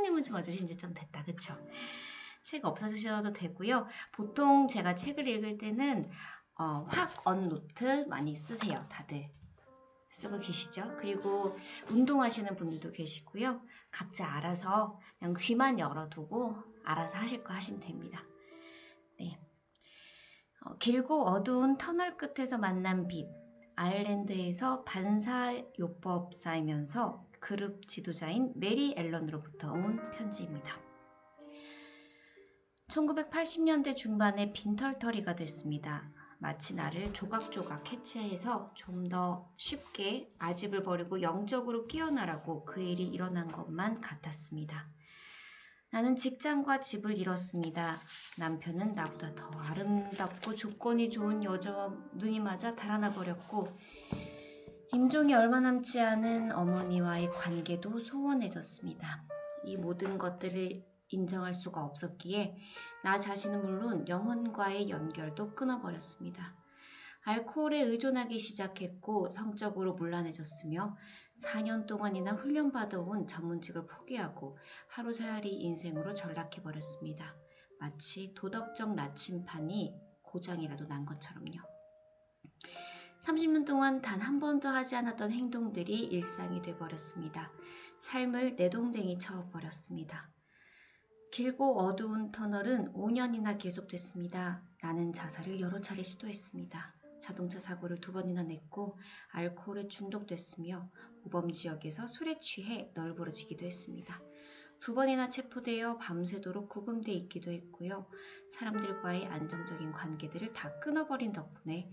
사모님은 좀 와주신 지 좀 됐다. 그쵸? 책 없어주셔도 되고요. 보통 제가 책을 읽을 때는 확언 노트 많이 쓰세요. 다들 쓰고 계시죠? 그리고 운동하시는 분들도 계시고요. 각자 알아서 그냥 귀만 열어두고 알아서 하실 거 하시면 됩니다. 네. 길고 어두운 터널 끝에서 만난 빛. 아일랜드에서 반사요법사이면서 그룹 지도자인 메리 앨런으로부터 온 편지입니다. 1980년대 중반에 빈털터리가 됐습니다. 마치 나를 조각조각 해체해서 좀 더 쉽게 아집을 버리고 영적으로 깨어나라고 그 일이 일어난 것만 같았습니다. 나는 직장과 집을 잃었습니다. 남편은 나보다 더 아름답고 조건이 좋은 여자와 눈이 맞아 달아나 버렸고 임종이 얼마 남지 않은 어머니와의 관계도 소원해졌습니다. 이 모든 것들을 인정할 수가 없었기에 나 자신은 물론 영혼과의 연결도 끊어버렸습니다. 알코올에 의존하기 시작했고 성적으로 문란해졌으며 4년 동안이나 훈련받아온 전문직을 포기하고 하루살이 인생으로 전락해버렸습니다. 마치 도덕적 나침판이 고장이라도 난 것처럼요. 30년 동안 단 한 번도 하지 않았던 행동들이 일상이 돼버렸습니다. 삶을 내동댕이 쳐버렸습니다. 길고 어두운 터널은 5년이나 계속됐습니다. 나는 자살을 여러 차례 시도했습니다. 자동차 사고를 2번이나 냈고 알코올에 중독됐으며 모범지역에서 술에 취해 널브러지기도 했습니다. 2번이나 체포되어 밤새도록 구금돼 있기도 했고요. 사람들과의 안정적인 관계들을 다 끊어버린 덕분에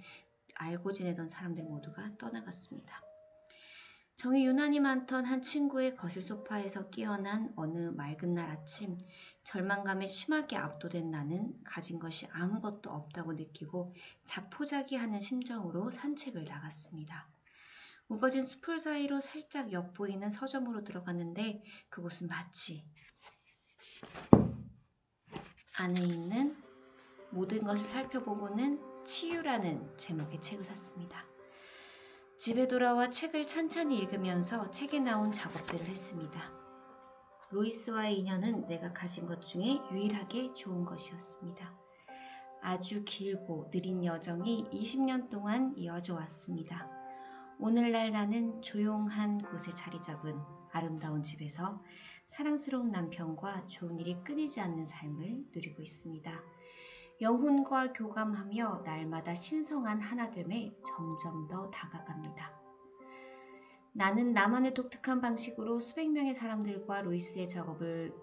알고 지내던 사람들 모두가 떠나갔습니다. 정이 유난히 많던 한 친구의 거실 소파에서 깨어난 어느 맑은 날 아침, 절망감에 심하게 압도된 나는 가진 것이 아무것도 없다고 느끼고 자포자기하는 심정으로 산책을 나갔습니다. 우거진 숲풀 사이로 살짝 엿보이는 서점으로 들어갔는데 그곳은 마치 안에 있는 모든 것을 살펴보고는 치유라는 제목의 책을 샀습니다. 집에 돌아와 책을 찬찬히 읽으면서 책에 나온 작업들을 했습니다. 로이스와의 인연은 내가 가진 것 중에 유일하게 좋은 것이었습니다. 아주 길고 느린 여정이 20년 동안 이어져 왔습니다. 오늘날 나는 조용한 곳에 자리 잡은 아름다운 집에서 사랑스러운 남편과 좋은 일이 끊이지 않는 삶을 누리고 있습니다. 영혼과 교감하며 날마다 신성한 하나됨에 점점 더 다가갑니다. 나는 나만의 독특한 방식으로 수백 명의 사람들과 로이스의 작업을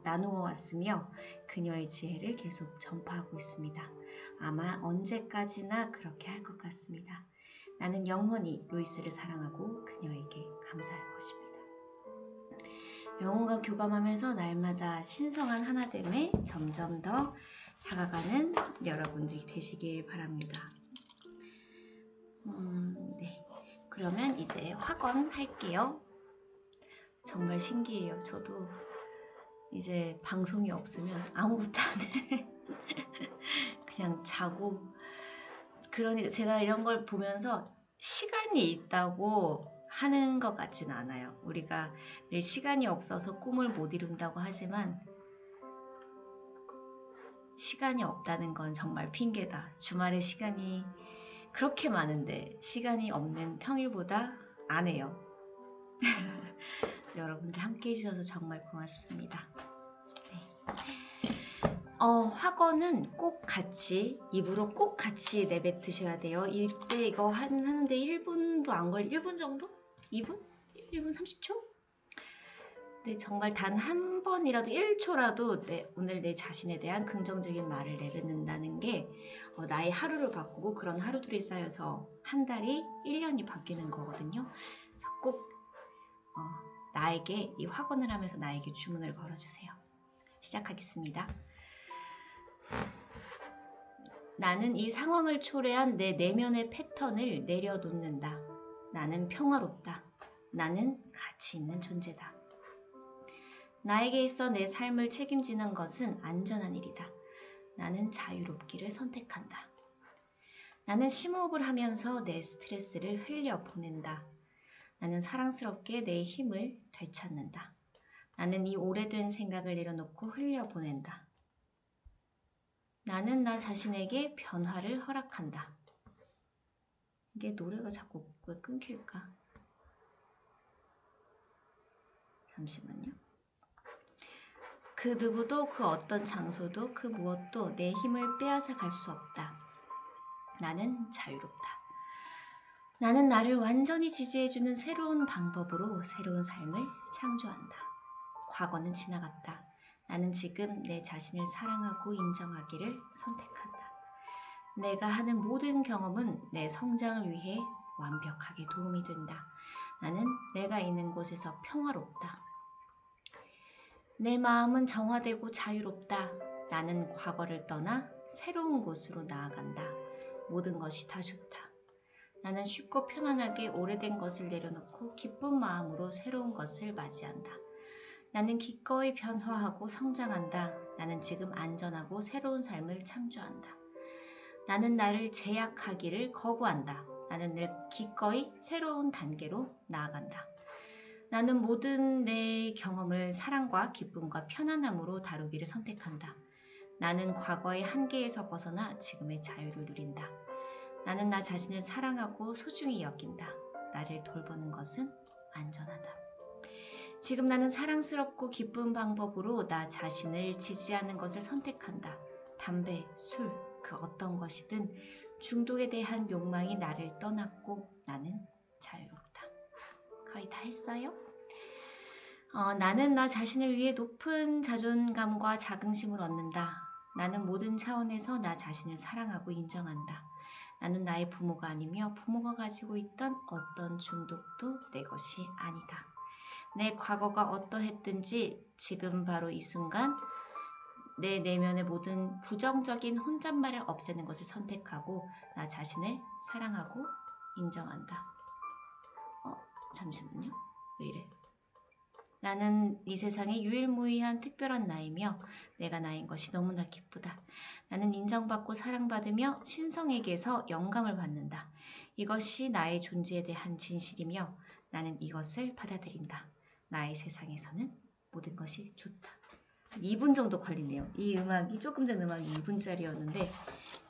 나누어 왔으며 그녀의 지혜를 계속 전파하고 있습니다. 아마 언제까지나 그렇게 할 것 같습니다. 나는 영원히 로이스를 사랑하고 그녀에게 감사할 것입니다. 영혼과 교감하면서 날마다 신성한 하나됨에 점점 더 다가가는 여러분들이 되시길 바랍니다. 네. 그러면 이제 확언 할게요. 정말 신기해요. 저도 이제 방송이 없으면 아무것도 안 해. 그냥 자고. 그러니까 제가 이런 걸 보면서 시간이 있다고 하는 것 같진 않아요. 우리가 늘 시간이 없어서 꿈을 못 이룬다고 하지만 시간이 없다는 건 정말 핑계다. 주말에 시간이 그렇게 많은데 시간이 없는 평일보다 안 해요. 그래서 여러분들 함께 해주셔서 정말 고맙습니다. 네. 확언은 꼭 같이 입으로 꼭 같이 내뱉으셔야 돼요. 이때 이거 하는데 1분도 안 걸 1분 정도? 2분? 1분 30초? 네, 정말 단 한 번이라도 1초라도 오늘 내 자신에 대한 긍정적인 말을 내뱉는다는 게 나의 하루를 바꾸고 그런 하루들이 쌓여서 한 달이 1년이 바뀌는 거거든요. 그래서 꼭 나에게 이 확언을 하면서 나에게 주문을 걸어주세요. 시작하겠습니다. 나는 이 상황을 초래한 내 내면의 패턴을 내려놓는다. 나는 평화롭다. 나는 가치 있는 존재다. 나에게 있어 내 삶을 책임지는 것은 안전한 일이다. 나는 자유롭기를 선택한다. 나는 심호흡을 하면서 내 스트레스를 흘려보낸다. 나는 사랑스럽게 내 힘을 되찾는다. 나는 이 오래된 생각을 내려놓고 흘려보낸다. 나는 나 자신에게 변화를 허락한다. 이게 노래가 자꾸 왜 끊길까? 잠시만요. 그 누구도 그 어떤 장소도 그 무엇도 내 힘을 빼앗아 갈 수 없다. 나는 자유롭다. 나는 나를 완전히 지지해주는 새로운 방법으로 새로운 삶을 창조한다. 과거는 지나갔다. 나는 지금 내 자신을 사랑하고 인정하기를 선택한다. 내가 하는 모든 경험은 내 성장을 위해 완벽하게 도움이 된다. 나는 내가 있는 곳에서 평화롭다. 내 마음은 정화되고 자유롭다. 나는 과거를 떠나 새로운 곳으로 나아간다. 모든 것이 다 좋다. 나는 쉽고 편안하게 오래된 것을 내려놓고 기쁜 마음으로 새로운 것을 맞이한다. 나는 기꺼이 변화하고 성장한다. 나는 지금 안전하고 새로운 삶을 창조한다. 나는 나를 제약하기를 거부한다. 나는 늘 기꺼이 새로운 단계로 나아간다. 나는 모든 내 경험을 사랑과 기쁨과 편안함으로 다루기를 선택한다. 나는 과거의 한계에서 벗어나 지금의 자유를 누린다. 나는 나 자신을 사랑하고 소중히 여긴다. 나를 돌보는 것은 안전하다. 지금 나는 사랑스럽고 기쁜 방법으로 나 자신을 지지하는 것을 선택한다. 담배, 술, 그 어떤 것이든 중독에 대한 욕망이 나를 떠났고 나는 자유롭다. 거의 다 했어요? 나는 나 자신을 위해 높은 자존감과 자긍심을 얻는다. 나는 모든 차원에서 나 자신을 사랑하고 인정한다. 나는 나의 부모가 아니며 부모가 가지고 있던 어떤 중독도 내 것이 아니다. 내 과거가 어떠했든지 지금 바로 이 순간 내 내면의 모든 부정적인 혼잣말을 없애는 것을 선택하고 나 자신을 사랑하고 인정한다. 잠시만요. 왜 이래? 나는 이 세상의 유일무이한 특별한 나이며 내가 나인 것이 너무나 기쁘다. 나는 인정받고 사랑받으며 신성에게서 영감을 받는다. 이것이 나의 존재에 대한 진실이며 나는 이것을 받아들인다. 나의 세상에서는 모든 것이 좋다. 2분 정도 걸리네요. 이 음악이 조금 전 음악이 2분짜리였는데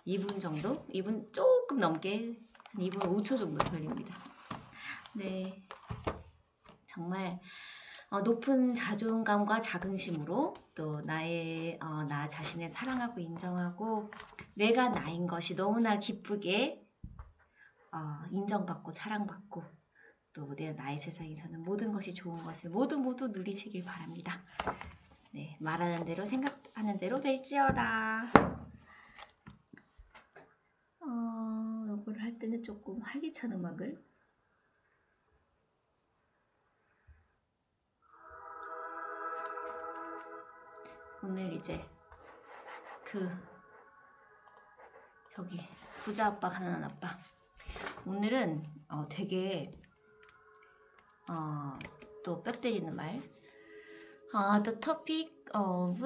2분 정도? 2분 조금 넘게 한 2분 5초 정도 걸립니다. 네, 정말 높은 자존감과 자긍심으로 또 나 자신을 사랑하고 인정하고 내가 나인 것이 너무나 기쁘게 인정받고 사랑받고 또 나의 세상에서는 모든 것이 좋은 것을 모두 누리시길 바랍니다. 네, 말하는 대로 생각하는 대로 될지어다. 이걸 할 때는 조금 활기찬 음악을 오늘 이제 부자 아빠 가난한 아빠 오늘은 되게 또 뼈 때리는 말 The topic of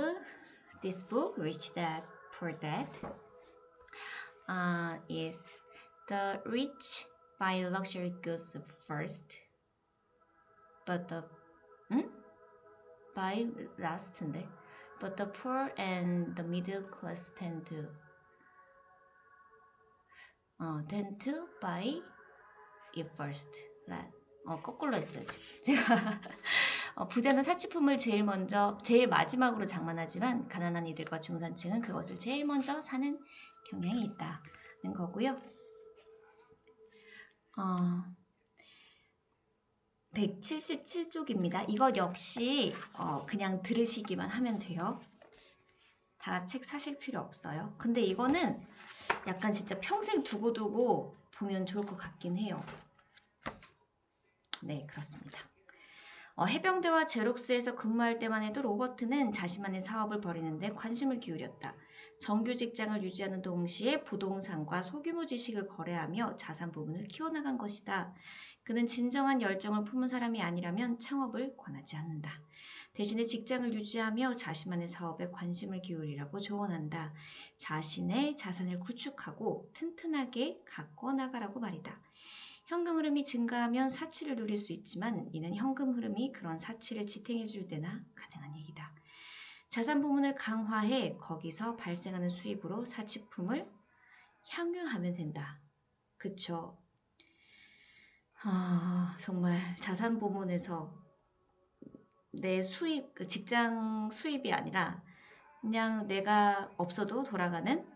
this book, Rich Dad Poor Dad, is the rich buy luxury goods first, but the buy last인데, but the poor and the middle class tend to buy it first. 거꾸로 했어야지. 제가 부자는 사치품을 제일 마지막으로 장만하지만 가난한 이들과 중산층은 그것을 제일 먼저 사는 경향이 있다는 거고요. 177쪽입니다. 이것 역시 그냥 들으시기만 하면 돼요. 다 책 사실 필요 없어요. 근데 이거는 약간 진짜 평생 두고두고 보면 좋을 것 같긴 해요. 네, 그렇습니다. 해병대와 제록스에서 근무할 때만 해도 로버트는 자신만의 사업을 벌이는데 관심을 기울였다. 정규 직장을 유지하는 동시에 부동산과 소규모 지식을 거래하며 자산 부분을 키워나간 것이다. 그는 진정한 열정을 품은 사람이 아니라면 창업을 권하지 않는다. 대신에 직장을 유지하며 자신만의 사업에 관심을 기울이라고 조언한다. 자신의 자산을 구축하고 튼튼하게 가꿔 나가라고 말이다. 현금 흐름이 증가하면 사치를 누릴 수 있지만 이는 현금 흐름이 그런 사치를 지탱해 줄 때나 가능한 얘기다. 자산 부문을 강화해 거기서 발생하는 수입으로 사치품을 향유하면 된다. 그쵸? 정말 자산 부문에서 내 수입, 직장 수입이 아니라 그냥 내가 없어도 돌아가는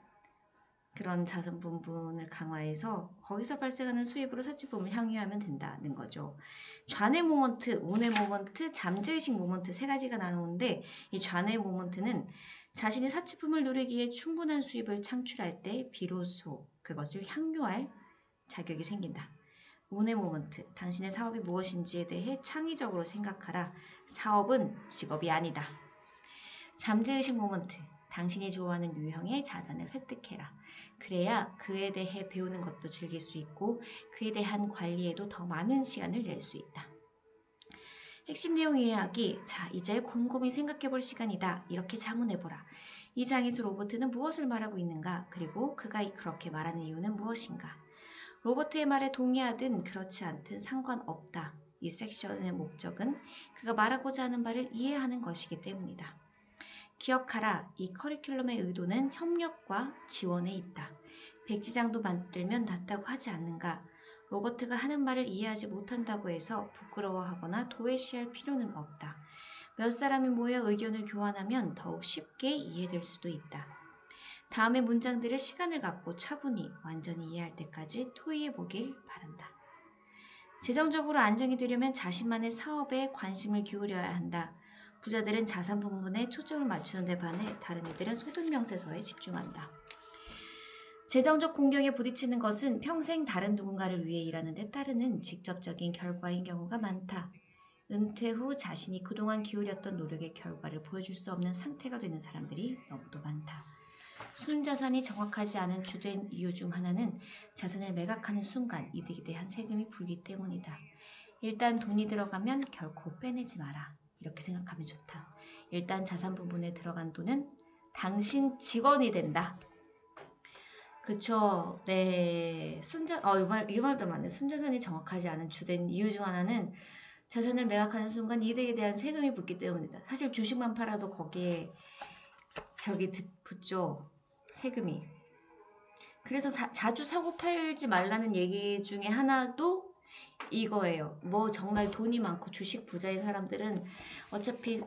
그런 자산 부분을 강화해서 거기서 발생하는 수입으로 사치품을 향유하면 된다는 거죠. 좌뇌 모먼트, 우뇌 모먼트, 잠재의식 모먼트 세 가지가 나오는데 이 좌뇌 모먼트는 자신이 사치품을 누리기에 충분한 수입을 창출할 때 비로소 그것을 향유할 자격이 생긴다. 우뇌 모먼트, 당신의 사업이 무엇인지에 대해 창의적으로 생각하라. 사업은 직업이 아니다. 잠재의식 모먼트, 당신이 좋아하는 유형의 자산을 획득해라. 그래야 그에 대해 배우는 것도 즐길 수 있고 그에 대한 관리에도 더 많은 시간을 낼 수 있다. 핵심 내용 이해하기. 자, 이제 곰곰이 생각해 볼 시간이다. 이렇게 자문해보라. 이 장에서 로버트는 무엇을 말하고 있는가? 그리고 그가 그렇게 말하는 이유는 무엇인가? 로버트의 말에 동의하든 그렇지 않든 상관없다. 이 섹션의 목적은 그가 말하고자 하는 바를 이해하는 것이기 때문이다. 기억하라. 이 커리큘럼의 의도는 협력과 지원에 있다. 백지장도 만들면 낫다고 하지 않는가? 로버트가 하는 말을 이해하지 못한다고 해서 부끄러워하거나 도외시할 필요는 없다. 몇 사람이 모여 의견을 교환하면 더욱 쉽게 이해될 수도 있다. 다음의 문장들을 시간을 갖고 차분히 완전히 이해할 때까지 토의해 보길 바란다. 재정적으로 안정이 되려면 자신만의 사업에 관심을 기울여야 한다. 부자들은 자산 분분에 초점을 맞추는 데 반해 다른 이들은 소득 명세서에 집중한다. 재정적 공경에 부딪히는 것은 평생 다른 누군가를 위해 일하는 데 따르는 직접적인 결과인 경우가 많다. 은퇴 후 자신이 그동안 기울였던 노력의 결과를 보여줄 수 없는 상태가 되는 사람들이 너무도 많다. 순자산이 정확하지 않은 주된 이유 중 하나는 자산을 매각하는 순간 이득에 대한 세금이 불기 때문이다. 일단 돈이 들어가면 결코 빼내지 마라. 이렇게 생각하면 좋다. 일단 자산 부분에 들어간 돈은 당신 직원이 된다. 그쵸? 네. 이 말도 맞네. 순자산이 정확하지 않은 주된 이유 중 하나는 자산을 매각하는 순간 이득에 대한 세금이 붙기 때문이다. 사실 주식만 팔아도 거기에 붙죠. 세금이. 그래서 자주 사고 팔지 말라는 얘기 중에 하나도 이거예요. 뭐 정말 돈이 많고 주식 부자인 사람들은 어차피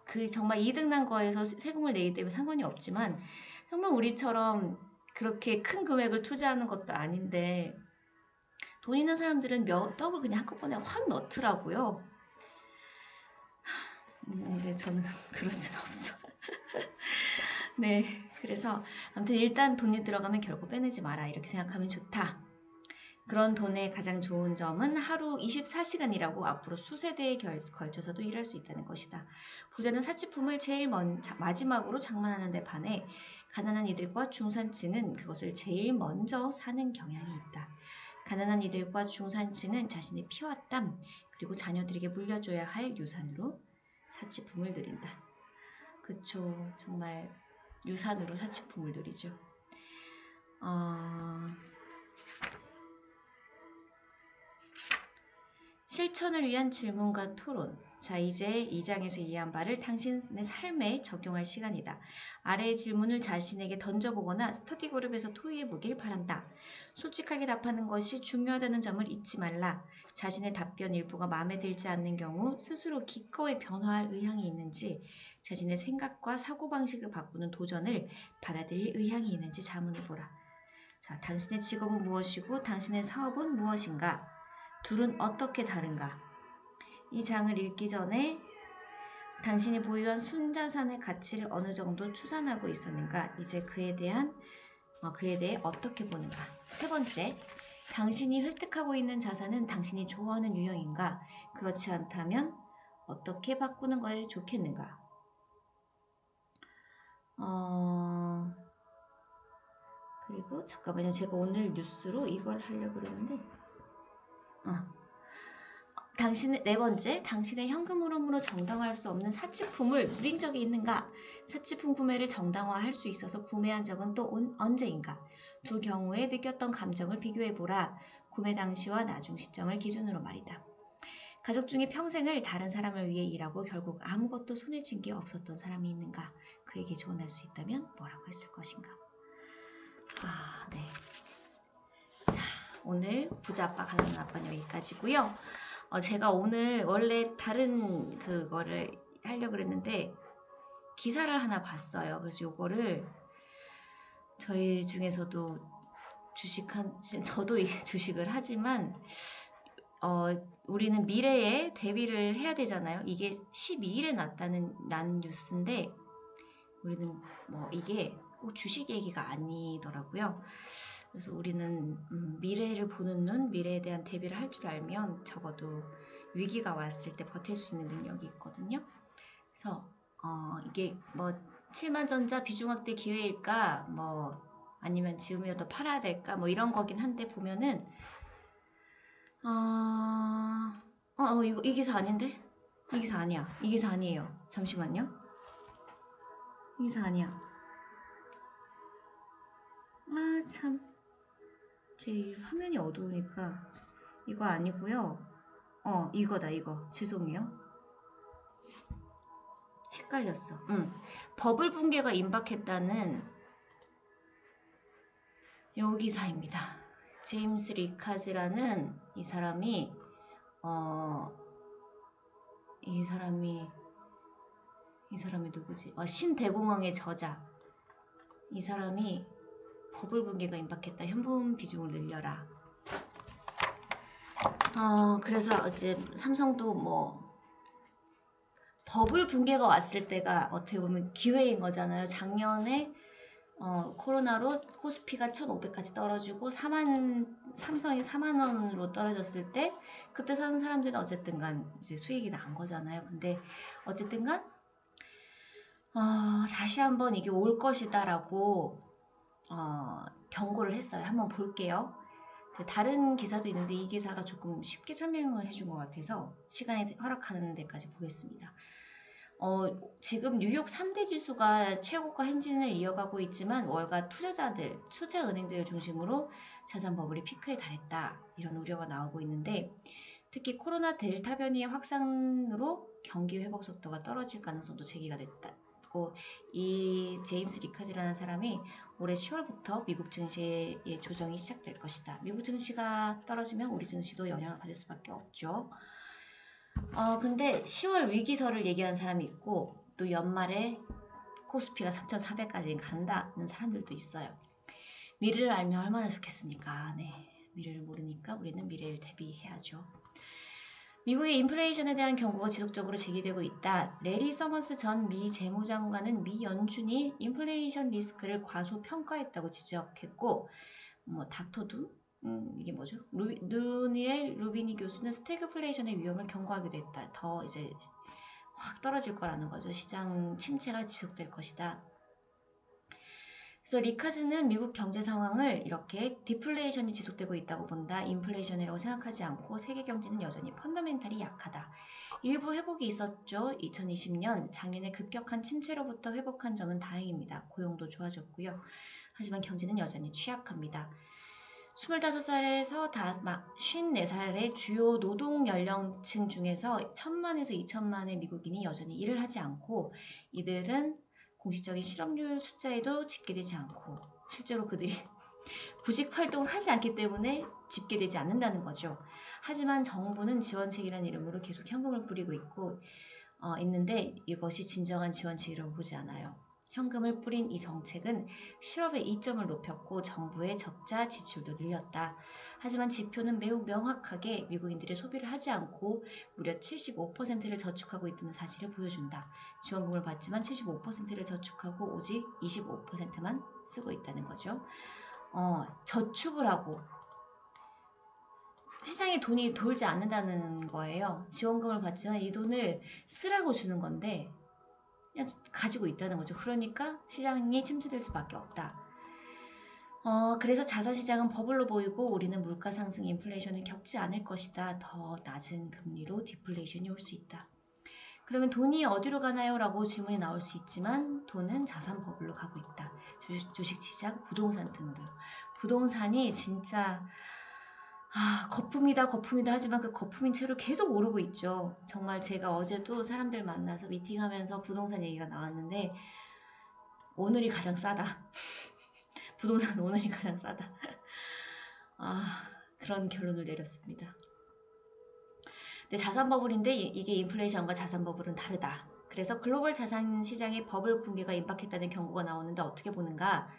그 정말 이득 난 거에서 세금을 내기 때문에 상관이 없지만 정말 우리처럼 그렇게 큰 금액을 투자하는 것도 아닌데 돈 있는 사람들은 몇 떡을 그냥 한꺼번에 확 넣더라고요. 근데 저는 그럴 수는 없어. 네, 그래서 아무튼 일단 돈이 들어가면 결코 빼내지 마라. 이렇게 생각하면 좋다. 그런 돈의 가장 좋은 점은 하루 24시간이라고 앞으로 수세대에 걸쳐서도 일할 수 있다는 것이다. 부자는 사치품을 제일 마지막으로 장만하는 데 반해 가난한 이들과 중산층은 그것을 제일 먼저 사는 경향이 있다. 가난한 이들과 중산층은 자신의 피와 땀 그리고 자녀들에게 물려줘야 할 유산으로 사치품을 누린다. 그쵸. 정말 유산으로 사치품을 누리죠. 실천을 위한 질문과 토론. 자, 이제 이 장에서 이해한 바를 당신의 삶에 적용할 시간이다. 아래의 질문을 자신에게 던져보거나 스터디 그룹에서 토의해보길 바란다. 솔직하게 답하는 것이 중요하다는 점을 잊지 말라. 자신의 답변 일부가 마음에 들지 않는 경우 스스로 기꺼이 변화할 의향이 있는지, 자신의 생각과 사고방식을 바꾸는 도전을 받아들일 의향이 있는지 자문해보라. 자, 당신의 직업은 무엇이고 당신의 사업은 무엇인가? 둘은 어떻게 다른가? 이 장을 읽기 전에 당신이 보유한 순자산의 가치를 어느 정도 추산하고 있었는가? 이제 그에 대해 어떻게 보는가? 세 번째, 당신이 획득하고 있는 자산은 당신이 좋아하는 유형인가? 그렇지 않다면 어떻게 바꾸는 것이 좋겠는가? 그리고 잠깐만요. 제가 오늘 뉴스로 이걸 하려고 그러는데 네 번째, 당신의 현금 흐름으로 정당화할 수 없는 사치품을 누린 적이 있는가? 사치품 구매를 정당화할 수 있어서 구매한 적은 또 언제인가? 두 경우에 느꼈던 감정을 비교해보라. 구매 당시와 나중 시점을 기준으로 말이다. 가족 중에 평생을 다른 사람을 위해 일하고 결국 아무것도 손에 쥔 게 없었던 사람이 있는가? 그에게 조언할 수 있다면 뭐라고 했을 것인가? 네. 자, 오늘 부자 아빠 가난한 아빠는 여기까지고요. 제가 오늘 원래 다른 그거를 하려고 그랬는데 기사를 하나 봤어요. 그래서 요거를 저희 중에서도 저도 주식을 하지만 우리는 미래에 대비를 해야 되잖아요. 이게 12일에 난 뉴스인데 우리는 뭐 이게 꼭 주식 얘기가 아니더라고요. 그래서 우리는 미래를 보는 눈, 미래에 대한 대비를 할 줄 알면 적어도 위기가 왔을 때 버틸 수 있는 능력이 있거든요. 그래서 이게 뭐 7만전자 비중확대 기회일까, 뭐 아니면 지금이라도 팔아야 될까, 뭐 이런 거긴 한데 보면은 이거 이 기사 아닌데? 이 기사 아니야. 이 기사 아니에요. 잠시만요. 이 기사 아니야. 참. 제 화면이 어두우니까 이거 아니고요. 이거다 이거. 죄송해요. 헷갈렸어. 버블 붕괴가 임박했다는 요 기사입니다. 제임스 리카즈라는 이 사람이 누구지? 신대공황의 저자. 이 사람이 버블 붕괴가 임박했다. 현금 비중을 늘려라. 그래서 이제 삼성도 뭐 버블 붕괴가 왔을 때가 어떻게 보면 기회인 거잖아요. 작년에 코로나로 코스피가 1,500까지 떨어지고 삼성이 4만 원으로 떨어졌을 때 그때 사는 사람들은 어쨌든간 이제 수익이 난 거잖아요. 근데 어쨌든간 다시 한번 이게 올 것이다라고 경고를 했어요. 한번 볼게요. 다른 기사도 있는데 이 기사가 조금 쉽게 설명을 해준 것 같아서 시간이 허락하는 데까지 보겠습니다. 지금 뉴욕 3대 지수가 최고가 행진을 이어가고 있지만 월가 투자은행들을 중심으로 자산 버블이 피크에 달했다. 이런 우려가 나오고 있는데 특히 코로나 델타 변이의 확산으로 경기 회복 속도가 떨어질 가능성도 제기가 됐다고 이 제임스 리카즈라는 사람이 올해 10월부터 미국 증시의 조정이 시작될 것이다. 미국 증시가 떨어지면 우리 증시도 영향을 받을 수밖에 없죠. 근데 10월 위기설을 얘기하는 사람이 있고 또 연말에 코스피가 3,400까지 간다는 사람들도 있어요. 미래를 알면 얼마나 좋겠습니까? 네, 미래를 모르니까 우리는 미래를 대비해야죠. 미국의 인플레이션에 대한 경고가 지속적으로 제기되고 있다. 레리 서머스 전 미 재무장관은 미 연준이 인플레이션 리스크를 과소평가했다고 지적했고 닥터 둠? 이게 뭐죠? 누니엘 루비니 교수는 스태그플레이션의 위험을 경고하기도 했다. 더 이제 확 떨어질 거라는 거죠. 시장 침체가 지속될 것이다. 그래서 리카즈는 미국 경제 상황을 이렇게 디플레이션이 지속되고 있다고 본다. 인플레이션이라고 생각하지 않고 세계 경제는 여전히 펀더멘탈이 약하다. 일부 회복이 있었죠. 2020년 작년에 급격한 침체로부터 회복한 점은 다행입니다. 고용도 좋아졌고요. 하지만 경제는 여전히 취약합니다. 25살에서 54살의 주요 노동 연령층 중에서 1,000만에서 2,000만의 미국인이 여전히 일을 하지 않고 이들은 공식적인 실업률 숫자에도 집계되지 않고 실제로 그들이 구직 활동을 하지 않기 때문에 집계되지 않는다는 거죠. 하지만 정부는 지원책이라는 이름으로 계속 현금을 뿌리고 있는데 이것이 진정한 지원책이라고 보지 않아요. 현금을 뿌린 이 정책은 실업의 이점을 높였고 정부의 적자 지출도 늘렸다. 하지만 지표는 매우 명확하게 미국인들의 소비를 하지 않고 무려 75%를 저축하고 있다는 사실을 보여준다. 지원금을 받지만 75%를 저축하고 오직 25%만 쓰고 있다는 거죠. 저축을 하고 시장에 돈이 돌지 않는다는 거예요. 지원금을 받지만 이 돈을 쓰라고 주는 건데 그냥 가지고 있다는 거죠. 그러니까 시장이 침체될 수밖에 없다. 그래서 자산시장은 버블로 보이고 우리는 물가 상승 인플레이션을 겪지 않을 것이다. 더 낮은 금리로 디플레이션이 올 수 있다. 그러면 돈이 어디로 가나요? 라고 질문이 나올 수 있지만 돈은 자산 버블로 가고 있다. 주식시장, 부동산 등으로요. 부동산이 진짜 거품이다 거품이다 하지만 그 거품인 채로 계속 오르고 있죠. 정말 제가 어제도 사람들 만나서 미팅하면서 부동산 얘기가 나왔는데 오늘이 가장 싸다. 부동산 오늘이 가장 싸다. 그런 결론을 내렸습니다. 근데 자산 버블인데 이게 인플레이션과 자산 버블은 다르다. 그래서 글로벌 자산 시장의 버블 붕괴가 임박했다는 경고가 나오는데 어떻게 보는가?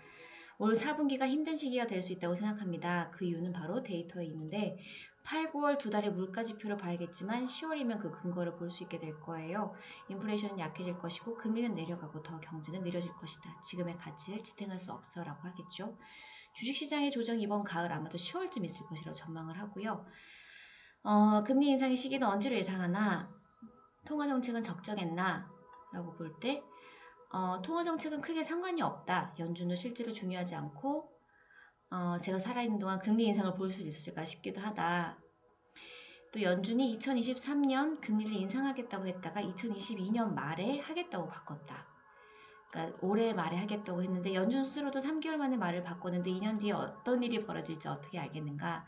올 4분기가 힘든 시기가 될 수 있다고 생각합니다. 그 이유는 바로 데이터에 있는데 8, 9월 두 달의 물가 지표를 봐야겠지만 10월이면 그 근거를 볼 수 있게 될 거예요. 인플레이션은 약해질 것이고 금리는 내려가고 더 경제는 느려질 것이다. 지금의 가치를 지탱할 수 없어 라고 하겠죠. 주식시장의 조정이 이번 가을 아마도 10월쯤 있을 것이라고 전망을 하고요. 금리 인상의 시기는 언제로 예상하나? 통화정책은 적정했나? 라고 볼 때 통화정책은 크게 상관이 없다. 연준은 실제로 중요하지 않고 제가 살아있는 동안 금리 인상을 볼 수 있을까 싶기도 하다. 또 연준이 2023년 금리를 인상하겠다고 했다가 2022년 말에 하겠다고 바꿨다. 그러니까 올해 말에 하겠다고 했는데 연준 스스로도 3개월 만에 말을 바꿨는데 2년 뒤에 어떤 일이 벌어질지 어떻게 알겠는가.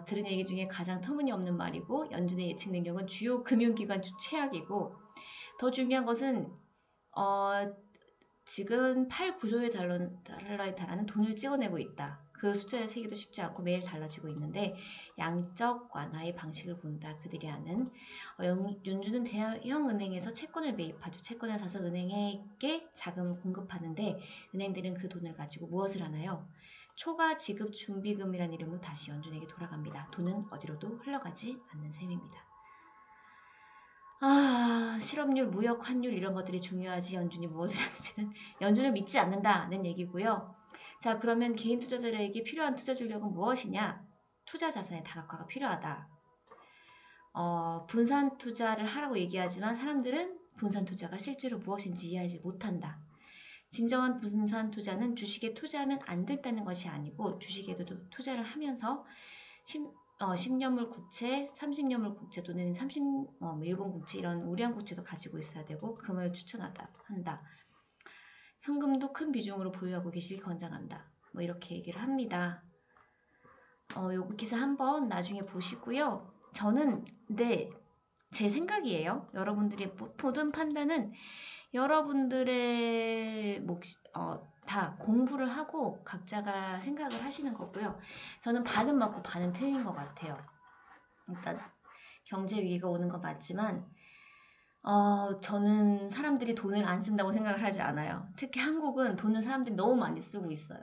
들은 얘기 중에 가장 터무니없는 말이고 연준의 예측 능력은 주요 금융기관 중 최악이고 더 중요한 것은 지금 8, 9조의 달러에 달하는 돈을 찍어내고 있다. 그 숫자를 세기도 쉽지 않고 매일 달라지고 있는데 양적 완화의 방식을 본다. 그들이 아는 연준은 대형 은행에서 채권을 매입하죠. 채권을 사서 은행에게 자금을 공급하는데 은행들은 그 돈을 가지고 무엇을 하나요? 초과 지급 준비금이라는 이름으로 다시 연준에게 돌아갑니다. 돈은 어디로도 흘러가지 않는 셈입니다. 실업률, 무역, 환율 이런 것들이 중요하지 연준이 무엇을 하는지는 연준을 믿지 않는다는 얘기고요. 자, 그러면 개인 투자자들에게 필요한 투자 전략은 무엇이냐? 투자 자산의 다각화가 필요하다. 분산 투자를 하라고 얘기하지만 사람들은 분산 투자가 실제로 무엇인지 이해하지 못한다. 진정한 분산 투자는 주식에 투자하면 안 된다는 것이 아니고 주식에도 투자를 하면서 10년물 국채, 30년물 국채 또는 일본 국채 이런 우량 국채도 가지고 있어야 되고 금을 추천한다. 현금도 큰 비중으로 보유하고 계시길 권장한다. 이렇게 얘기를 합니다. 요거 기사 한번 나중에 보시고요. 저는 제 생각이에요. 여러분들이 보든 판단은 여러분들의 다 공부를 하고 각자가 생각을 하시는 거고요. 저는 반은 맞고 반은 틀린 것 같아요. 일단 경제 위기가 오는 건 맞지만 저는 사람들이 돈을 안 쓴다고 생각을 하지 않아요. 특히 한국은 돈을 사람들이 너무 많이 쓰고 있어요.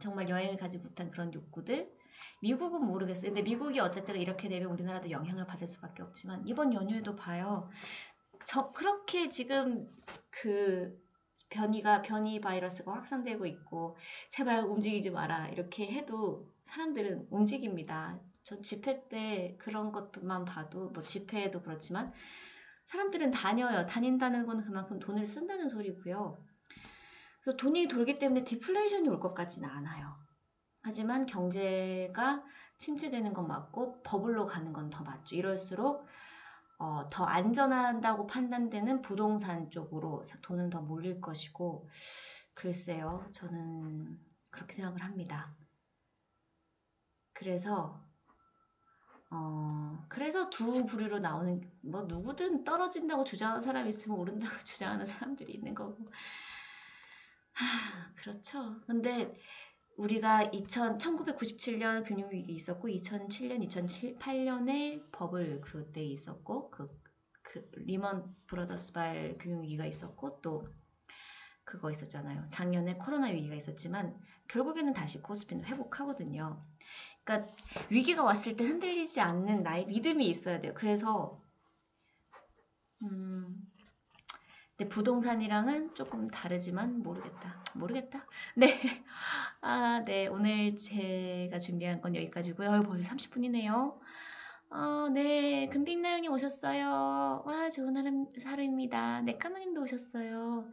정말 여행을 가지 못한 그런 욕구들. 미국은 모르겠어요. 근데 미국이 어쨌든 이렇게 되면 우리나라도 영향을 받을 수밖에 없지만 이번 연휴에도 봐요. 그렇게 지금 그 변이 바이러스가 확산되고 있고 제발 움직이지 마라 이렇게 해도 사람들은 움직입니다. 전 집회 때 그런 것만 봐도 집회도 그렇지만 사람들은 다녀요. 다닌다는 건 그만큼 돈을 쓴다는 소리고요. 그래서 돈이 돌기 때문에 디플레이션이 올 것 같지는 않아요. 하지만 경제가 침체되는 건 맞고 버블로 가는 건 더 맞죠. 이럴수록 더 안전하다고 판단되는 부동산 쪽으로 돈은 더 몰릴 것이고 글쎄요. 저는 그렇게 생각을 합니다. 그래서 두 부류로 나오는 누구든 떨어진다고 주장하는 사람이 있으면 오른다고 주장하는 사람들이 있는 거고 그렇죠. 근데 우리가 1997년 금융위기 있었고 2007년, 2008년에 버블 그때 있었고 그 리먼 브라더스 발 금융위기가 있었고 또 그거 있었잖아요. 작년에 코로나 위기가 있었지만 결국에는 다시 코스피는 회복하거든요. 그러니까 위기가 왔을 때 흔들리지 않는 나의 믿음이 있어야 돼요. 그래서 근데 부동산이랑은 조금 다르지만 모르겠다. 네. 네. 오늘 제가 준비한 건 여기까지고요. 벌써 30분이네요. 네. 금빛나영님 오셨어요. 와, 좋은 하루입니다. 네, 까마님도 오셨어요.